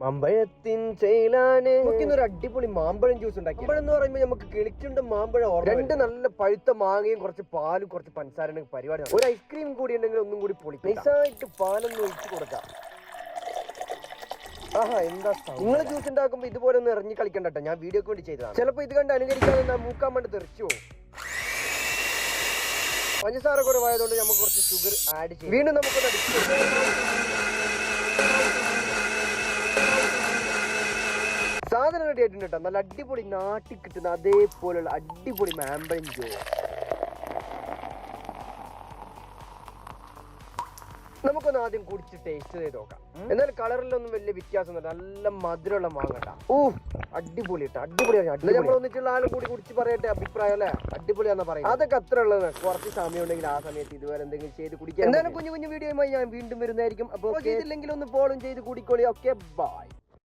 മാമ്പഴത്തിൻ ചേലാണ് നമുക്കിന്നൊരു അടിപൊളി മാമ്പഴം ജ്യൂസ് ഉണ്ടാക്കി. മാമ്പഴം എന്ന് പറയുമ്പോൾ നമുക്ക് കിളിച്ചുണ്ട് മാമ്പഴം രണ്ട് നല്ല പഴുത്ത മാങ്ങയും കുറച്ച് പാലും കുറച്ച് പഞ്ചസാരയും പരിപാടിയാണ്. ഒരു ഐസ്ക്രീം കൂടി ഉണ്ടെങ്കിൽ ഒന്നും കൂടി പൊളി. നൈസായിട്ട് പാലൊന്നും ഒഴിച്ചു കൊടുക്കാം. ആഹാ, എന്താ നിങ്ങൾ ജ്യൂസ് ഉണ്ടാക്കുമ്പോൾ ഇതുപോലെ ഒന്ന് ഇറങ്ങി കളിക്കണ്ടോ. ഞാൻ വീഡിയോക്ക് വേണ്ടി ചെയ്തതാണ്. ചിലപ്പോൾ ഇത് കണ്ട് അനുകരിക്കാതെ മൂക്കാൻ വേണ്ടി തെറിച്ചു പോകും. പഞ്ചസാര കുറവായതുകൊണ്ട് നമുക്ക് കുറച്ച് ഷുഗർ ആഡ് ചെയ്യും. വീണ്ടും നമുക്കൊന്ന് അടിച്ചു. സാധനം റെഡി ആയിട്ടുണ്ട് കേട്ടോ. നല്ല അടിപൊളി നാട്ടിൽ കിട്ടുന്ന അതേപോലെയുള്ള അടിപൊളി മാമ്പഴം ജ്യൂസ്. നമുക്കൊന്ന് ആദ്യം കുടിച്ച് ടേസ്റ്റ് ചെയ്ത് നോക്കാം. എന്നാൽ കളറിലൊന്നും വലിയ വ്യത്യാസമൊന്നും നല്ല മധുരമുള്ള മാങ്ങട്ടാ. അടിപൊളി കേട്ടോ, അടിപൊളിയാണ്. നമ്മൾ ഒന്നിച്ചുള്ള ആളും കൂടി കുടിച്ച് പറയട്ടെ അഭിപ്രായം അല്ലെ. അടിപൊളിയാണെന്ന് പറയും. അതൊക്കെ അത്ര ഉള്ളത്. കുറച്ച് സമയം ഉണ്ടെങ്കിൽ ആ സമയത്ത് ഇതുവരെ എന്തെങ്കിലും ചെയ്ത് കുടിക്കാം. എന്തായാലും കുഞ്ഞു കുഞ്ഞു വീഡിയോയുമായി ഞാൻ വീണ്ടും വരുന്നതായിരിക്കും. അപ്പോൾ ചെയ്തില്ലെങ്കിൽ ഒന്ന് ഫോളോ ചെയ്ത് കൂടിക്കോളി. Okay, by.